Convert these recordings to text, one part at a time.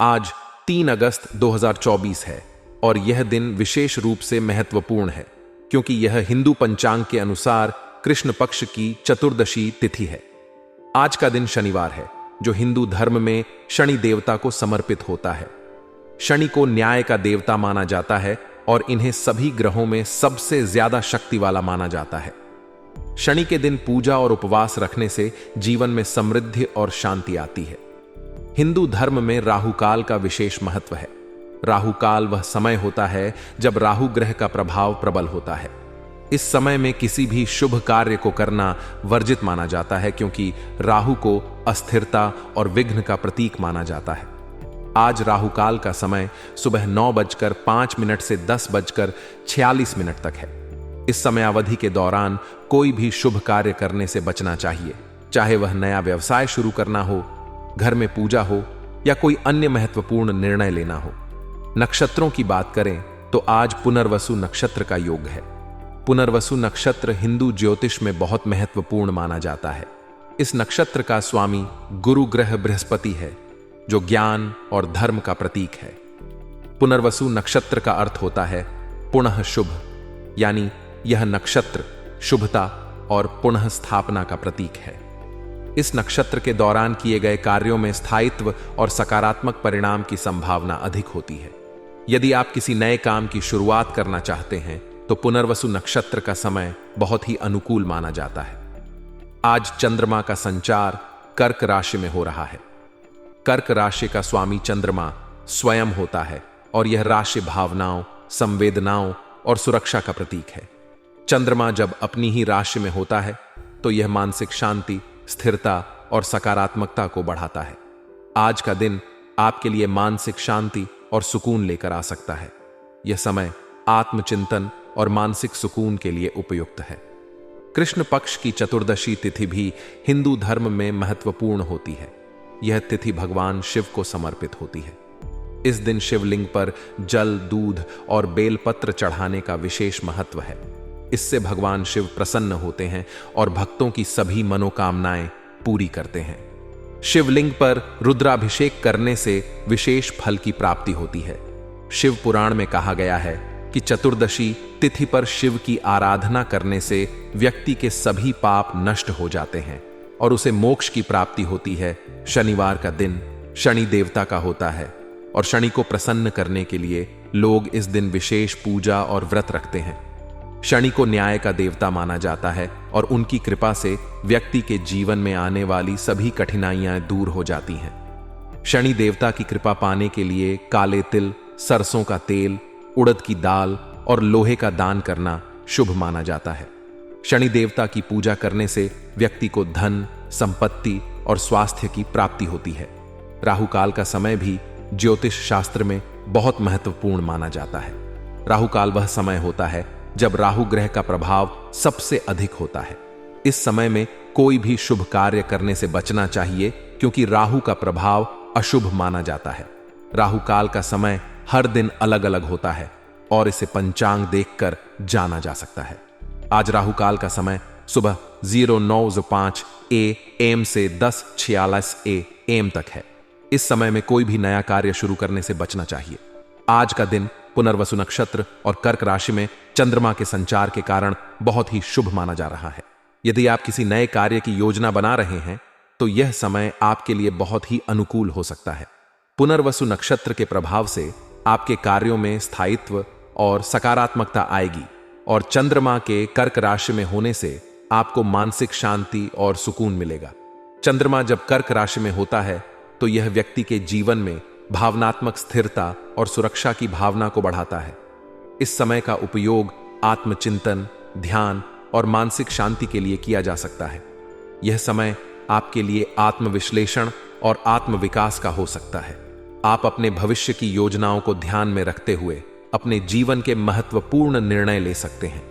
आज 3 अगस्त 2024 है और यह दिन विशेष रूप से महत्वपूर्ण है क्योंकि यह हिंदू पंचांग के अनुसार कृष्ण पक्ष की चतुर्दशी तिथि है। आज का दिन शनिवार है जो हिंदू धर्म में शनि देवता को समर्पित होता है। शनि को न्याय का देवता माना जाता है और इन्हें सभी ग्रहों में सबसे ज्यादा शक्ति वाला माना जाता है। शनि के दिन पूजा और उपवास रखने से जीवन में समृद्धि और शांति आती है। हिंदू धर्म में राहु काल का विशेष महत्व है। राहु काल वह समय होता है जब राहु ग्रह का प्रभाव प्रबल होता है। इस समय में किसी भी शुभ कार्य को करना वर्जित माना जाता है क्योंकि राहु को अस्थिरता और विघ्न का प्रतीक माना जाता है। आज राहु काल का समय सुबह 9:05 से 10:46 तक है। इस समय अवधि के दौरान कोई भी शुभ कार्य करने से बचना चाहिए, चाहे वह नया व्यवसाय शुरू करना हो, घर में पूजा हो या कोई अन्य महत्वपूर्ण निर्णय लेना हो। नक्षत्रों की बात करें तो आज पुनर्वसु नक्षत्र का योग है। पुनर्वसु नक्षत्र हिंदू ज्योतिष में बहुत महत्वपूर्ण माना जाता है। इस नक्षत्र का स्वामी गुरु ग्रह बृहस्पति है जो ज्ञान और धर्म का प्रतीक है। पुनर्वसु नक्षत्र का अर्थ होता है पुनः शुभ, यानी यह नक्षत्र शुभता और पुनः स्थापना का प्रतीक है। इस नक्षत्र के दौरान किए गए कार्यों में स्थायित्व और सकारात्मक परिणाम की संभावना अधिक होती है। यदि आप किसी नए काम की शुरुआत करना चाहते हैं तो पुनर्वसु नक्षत्र का समय बहुत ही अनुकूल माना जाता है। आज चंद्रमा का संचार कर्क राशि में हो रहा है। कर्क राशि का स्वामी चंद्रमा स्वयं होता है और यह राशि भावनाओं, संवेदनाओं और सुरक्षा का प्रतीक है। चंद्रमा जब अपनी ही राशि में होता है तो यह मानसिक शांति, स्थिरता और सकारात्मकता को बढ़ाता है। आज का दिन आपके लिए मानसिक शांति और सुकून लेकर आ सकता है। यह समय आत्मचिंतन और मानसिक सुकून के लिए उपयुक्त है। कृष्ण पक्ष की चतुर्दशी तिथि भी हिंदू धर्म में महत्वपूर्ण होती है। यह तिथि भगवान शिव को समर्पित होती है। इस दिन शिवलिंग पर जल, दूध और बेलपत्र चढ़ाने का विशेष महत्व है। इससे भगवान शिव प्रसन्न होते हैं और भक्तों की सभी मनोकामनाएं पूरी करते हैं। शिवलिंग पर रुद्राभिषेक करने से विशेष फल की प्राप्ति होती है। शिव पुराण में कहा गया है कि चतुर्दशी तिथि पर शिव की आराधना करने से व्यक्ति के सभी पाप नष्ट हो जाते हैं और उसे मोक्ष की प्राप्ति होती है। शनिवार का दिन शनि देवता का होता है और शनि को प्रसन्न करने के लिए लोग इस दिन विशेष पूजा और व्रत रखते हैं। शनि को न्याय का देवता माना जाता है और उनकी कृपा से व्यक्ति के जीवन में आने वाली सभी कठिनाइयां दूर हो जाती हैं। शनि देवता की कृपा पाने के लिए काले तिल, सरसों का तेल, उड़द की दाल और लोहे का दान करना शुभ माना जाता है। शनि देवता की पूजा करने से व्यक्ति को धन, संपत्ति और स्वास्थ्य की प्राप्ति होती है। राहु काल का समय भी ज्योतिष शास्त्र में बहुत महत्वपूर्ण माना जाता है। राहु काल वह समय होता है जब राहु ग्रह का प्रभाव सबसे अधिक होता है। इस समय में कोई भी शुभ कार्य करने से बचना चाहिए क्योंकि राहु का प्रभाव अशुभ माना जाता है। राहु काल का समय हर दिन अलग अलग होता है और इसे पंचांग देखकर जाना जा सकता है। आज राहु काल का समय सुबह 09:05 AM से 10:46 AM तक है। इस समय में कोई भी नया कार्य शुरू करने से बचना चाहिए। आज का दिन पुनर्वसु नक्षत्र और कर्क राशि में चंद्रमा के संचार के कारण बहुत ही शुभ माना जा रहा है। यदि आप किसी नए कार्य की योजना बना रहे हैं तो यह समय आपके लिए बहुत ही अनुकूल हो सकता है। पुनर्वसु नक्षत्र के प्रभाव से आपके कार्यों में स्थायित्व और सकारात्मकता आएगी और चंद्रमा के कर्क राशि में होने से आपको मानसिक शांति और सुकून मिलेगा। चंद्रमा जब कर्क राशि में होता है तो यह व्यक्ति के जीवन में भावनात्मक स्थिरता और सुरक्षा की भावना को बढ़ाता है। इस समय का उपयोग आत्मचिंतन, ध्यान और मानसिक शांति के लिए किया जा सकता है। यह समय आपके लिए आत्मविश्लेषण और आत्मविकास का हो सकता है। आप अपने भविष्य की योजनाओं को ध्यान में रखते हुए अपने जीवन के महत्वपूर्ण निर्णय ले सकते हैं।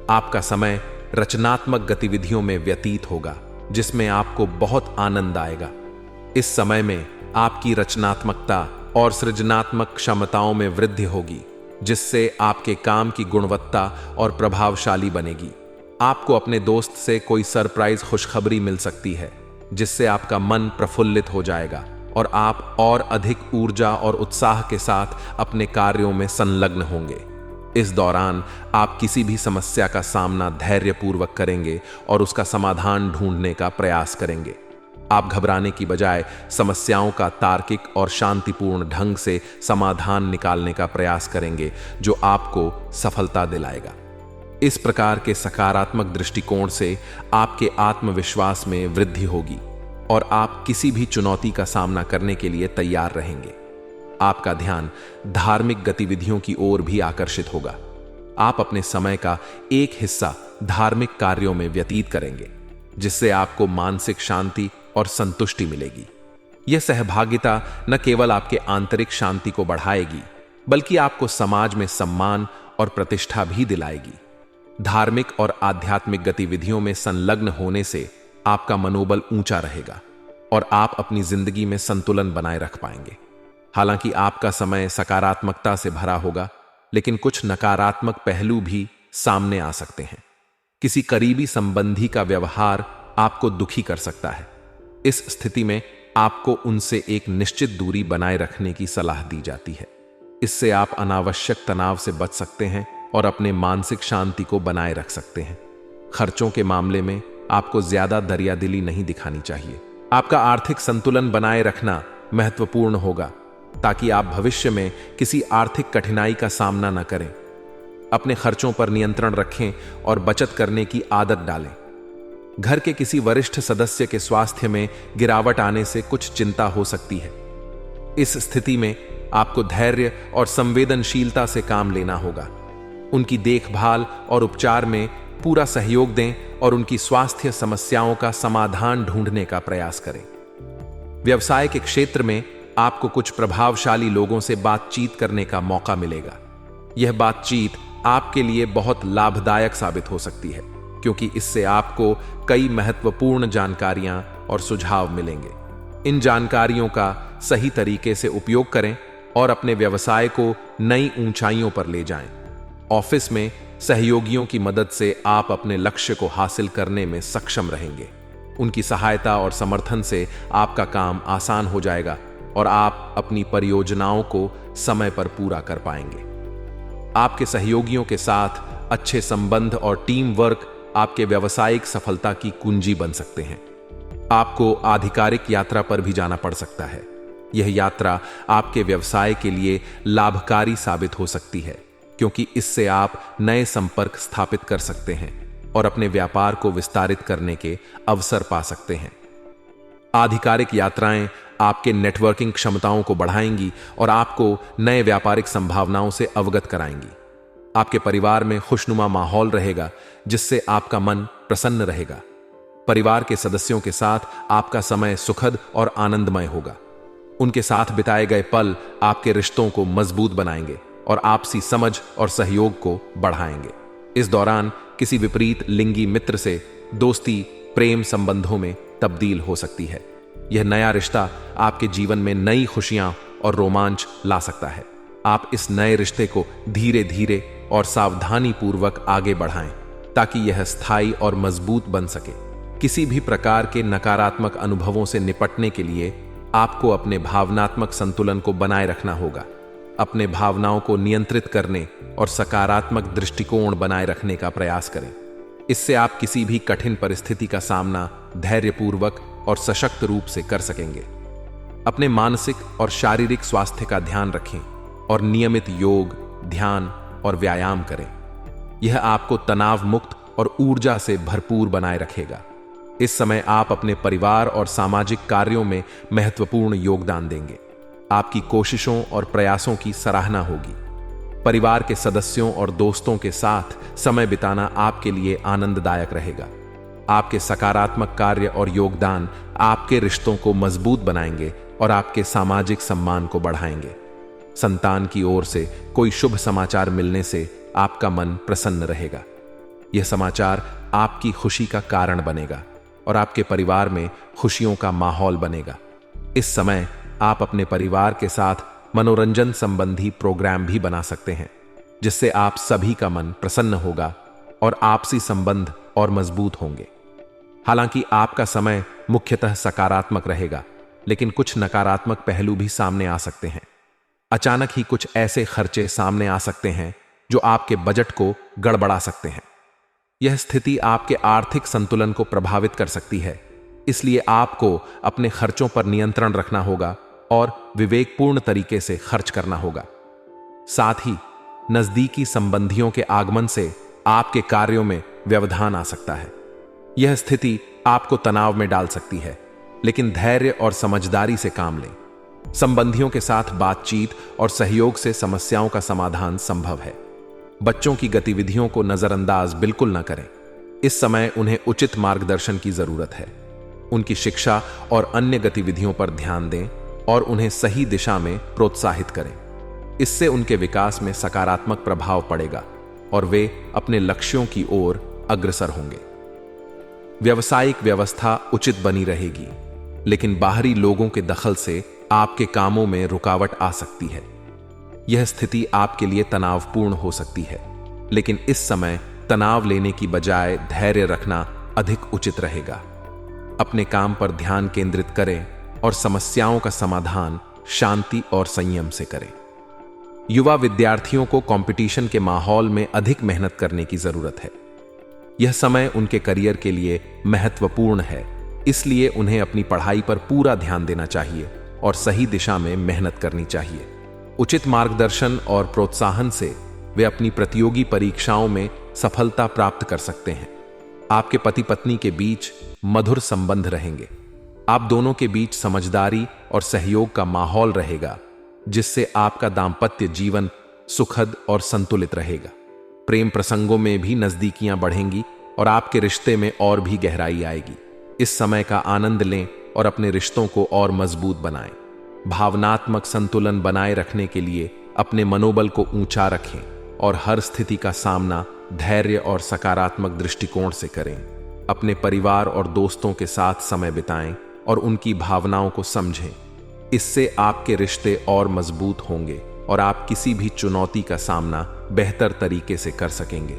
आपका समय रचनात्मक गतिविधियों में व्यतीत होगा जिसमें आपको बहुत आनंद आएगा। इस समय में आपकी रचनात्मकता और सृजनात्मक क्षमताओं में वृद्धि होगी जिससे आपके काम की गुणवत्ता और प्रभावशाली बनेगी। आपको अपने दोस्त से कोई सरप्राइज खुशखबरी मिल सकती है जिससे आपका मन प्रफुल्लित हो जाएगा और आप और अधिक ऊर्जा और उत्साह के साथ अपने कार्यों में संलग्न होंगे। इस दौरान आप किसी भी समस्या का सामना धैर्यपूर्वक करेंगे और उसका समाधान ढूंढने का प्रयास करेंगे। आप घबराने की बजाय समस्याओं का तार्किक और शांतिपूर्ण ढंग से समाधान निकालने का प्रयास करेंगे, जो आपको सफलता दिलाएगा। इस प्रकार के सकारात्मक दृष्टिकोण से आपके आत्मविश्वास में वृद्धि होगी और आप किसी भी चुनौती का सामना करने के लिए तैयार रहेंगे। आपका ध्यान धार्मिक गतिविधियों की ओर भी आकर्षित होगा। आप अपने समय का एक हिस्सा धार्मिक कार्यों में व्यतीत करेंगे, जिससे आपको मानसिक शांति और संतुष्टि मिलेगी। यह सहभागिता न केवल आपके आंतरिक शांति को बढ़ाएगी, बल्कि आपको समाज में सम्मान और प्रतिष्ठा भी दिलाएगी। धार्मिक और आध्यात्मिक गतिविधियों में संलग्न होने से आपका मनोबल ऊंचा रहेगा और आप अपनी जिंदगी में संतुलन बनाए रख पाएंगे। हालांकि आपका समय सकारात्मकता से भरा होगा, लेकिन कुछ नकारात्मक पहलू भी सामने आ सकते हैं। किसी करीबी संबंधी का व्यवहार आपको दुखी कर सकता है। इस स्थिति में आपको उनसे एक निश्चित दूरी बनाए रखने की सलाह दी जाती है। इससे आप अनावश्यक तनाव से बच सकते हैं और अपने मानसिक शांति को बनाए रख सकते हैं। खर्चों के मामले में आपको ज्यादा दरियादिली नहीं दिखानी चाहिए। आपका आर्थिक संतुलन बनाए रखना महत्वपूर्ण होगा, ताकि आप भविष्य में किसी आर्थिक कठिनाई का सामना न करें। अपने खर्चों पर नियंत्रण रखें और बचत करने की आदत डालें। घर के किसी वरिष्ठ सदस्य के स्वास्थ्य में गिरावट आने से कुछ चिंता हो सकती है। इस स्थिति में आपको धैर्य और संवेदनशीलता से काम लेना होगा। उनकी देखभाल और उपचार में पूरा सहयोग दें और उनकी स्वास्थ्य समस्याओं का समाधान ढूंढने का प्रयास करें। व्यवसाय के क्षेत्र में आपको कुछ प्रभावशाली लोगों से बातचीत करने का मौका मिलेगा। यह बातचीत आपके लिए बहुत लाभदायक साबित हो सकती है, क्योंकि इससे आपको कई महत्वपूर्ण जानकारियां और सुझाव मिलेंगे। इन जानकारियों का सही तरीके से उपयोग करें और अपने व्यवसाय को नई ऊंचाइयों पर ले जाएं। ऑफिस में सहयोगियों की मदद से आप अपने लक्ष्य को हासिल करने में सक्षम रहेंगे। उनकी सहायता और समर्थन से आपका काम आसान हो जाएगा और आप अपनी परियोजनाओं को समय पर पूरा कर पाएंगे। आपके सहयोगियों के साथ अच्छे संबंध और टीम वर्क आपके व्यावसायिक सफलता की कुंजी बन सकते हैं। आपको आधिकारिक यात्रा पर भी जाना पड़ सकता है। यह यात्रा आपके व्यवसाय के लिए लाभकारी साबित हो सकती है, क्योंकि इससे आप नए संपर्क स्थापित कर सकते हैं और अपने व्यापार को विस्तारित करने के अवसर पा सकते हैं। आधिकारिक यात्राएं आपके नेटवर्किंग क्षमताओं को बढ़ाएंगी और आपको नए व्यापारिक संभावनाओं से अवगत कराएंगी। आपके परिवार में खुशनुमा माहौल रहेगा, जिससे आपका मन प्रसन्न रहेगा। परिवार के सदस्यों के साथ आपका समय सुखद और आनंदमय होगा। उनके साथ बिताए गए पल आपके रिश्तों को मजबूत बनाएंगे और आपसी समझ और सहयोग को बढ़ाएंगे। इस दौरान किसी विपरीत लिंगी मित्र से दोस्ती प्रेम संबंधों में तब्दील हो सकती है। यह नया रिश्ता आपके जीवन में नई खुशियां और रोमांच ला सकता है। आप इस नए रिश्ते को धीरे धीरे और सावधानी पूर्वक आगे बढ़ाएं, ताकि यह स्थायी और मजबूत बन सके। किसी भी प्रकार के नकारात्मक अनुभवों से निपटने के लिए आपको अपने भावनात्मक संतुलन को बनाए रखना होगा। अपने भावनाओं को नियंत्रित करने और सकारात्मक दृष्टिकोण बनाए रखने का प्रयास करें। इससे आप किसी भी कठिन परिस्थिति का सामना धैर्यपूर्वक और सशक्त रूप से कर सकेंगे। अपने मानसिक और शारीरिक स्वास्थ्य का ध्यान रखें और नियमित योग, ध्यान और व्यायाम करें। यह आपको तनाव मुक्त और ऊर्जा से भरपूर बनाए रखेगा। इस समय आप अपने परिवार और सामाजिक कार्यों में महत्वपूर्ण योगदान देंगे। आपकी कोशिशों और प्रयासों की सराहना होगी। परिवार के सदस्यों और दोस्तों के साथ समय बिताना आपके लिए आनंददायक रहेगा। आपके सकारात्मक कार्य और योगदान आपके रिश्तों को मजबूत बनाएंगे और आपके सामाजिक सम्मान को बढ़ाएंगे। संतान की ओर से कोई शुभ समाचार मिलने से आपका मन प्रसन्न रहेगा। यह समाचार आपकी खुशी का कारण बनेगा और आपके परिवार में खुशियों का माहौल बनेगा। इस समय आप अपने परिवार के साथ मनोरंजन संबंधी प्रोग्राम भी बना सकते हैं, जिससे आप सभी का मन प्रसन्न होगा और आपसी संबंध और मजबूत होंगे। हालांकि आपका समय मुख्यतः सकारात्मक रहेगा, लेकिन कुछ नकारात्मक पहलू भी सामने आ सकते हैं। अचानक ही कुछ ऐसे खर्चे सामने आ सकते हैं जो आपके बजट को गड़बड़ा सकते हैं। यह स्थिति आपके आर्थिक संतुलन को प्रभावित कर सकती है, इसलिए आपको अपने खर्चों पर नियंत्रण रखना होगा और विवेकपूर्ण तरीके से खर्च करना होगा। साथ ही नजदीकी संबंधियों के आगमन से आपके कार्यों में व्यवधान आ सकता है। यह स्थिति आपको तनाव में डाल सकती है, लेकिन धैर्य और समझदारी से काम लें। संबंधियों के साथ बातचीत और सहयोग से समस्याओं का समाधान संभव है। बच्चों की गतिविधियों को नजरअंदाज बिल्कुल न करें। इस समय उन्हें उचित मार्गदर्शन की जरूरत है। उनकी शिक्षा और अन्य गतिविधियों पर ध्यान दें और उन्हें सही दिशा में प्रोत्साहित करें। इससे उनके विकास में सकारात्मक प्रभाव पड़ेगा और वे अपने लक्ष्यों की ओर अग्रसर होंगे। व्यावसायिक व्यवस्था उचित बनी रहेगी, लेकिन बाहरी लोगों के दखल से आपके कामों में रुकावट आ सकती है। यह स्थिति आपके लिए तनावपूर्ण हो सकती है, लेकिन इस समय तनाव लेने की बजाय धैर्य रखना अधिक उचित रहेगा। अपने काम पर ध्यान केंद्रित करें और समस्याओं का समाधान शांति और संयम से करें। युवा विद्यार्थियों को कंपटीशन के माहौल में अधिक मेहनत करने की जरूरत है। यह समय उनके करियर के लिए महत्वपूर्ण है, इसलिए उन्हें अपनी पढ़ाई पर पूरा ध्यान देना चाहिए और सही दिशा में मेहनत करनी चाहिए। उचित मार्गदर्शन और प्रोत्साहन से वे अपनी प्रतियोगी परीक्षाओं में सफलता प्राप्त कर सकते हैं। आपके पति पत्नी के बीच मधुर संबंध रहेंगे। आप दोनों के बीच समझदारी और सहयोग का माहौल रहेगा, जिससे आपका दांपत्य जीवन सुखद और संतुलित रहेगा। प्रेम प्रसंगों में भी नजदीकियां बढ़ेंगी और आपके रिश्ते में और भी गहराई आएगी। इस समय का आनंद लें और अपने रिश्तों को और मजबूत बनाएं। भावनात्मक संतुलन बनाए रखने के लिए अपने मनोबल को ऊंचा रखें और हर स्थिति का सामना धैर्य और सकारात्मक दृष्टिकोण से करें। अपने परिवार और दोस्तों के साथ समय बिताएं और उनकी भावनाओं को समझें। इससे आपके रिश्ते और मजबूत होंगे और आप किसी भी चुनौती का सामना बेहतर तरीके से कर सकेंगे।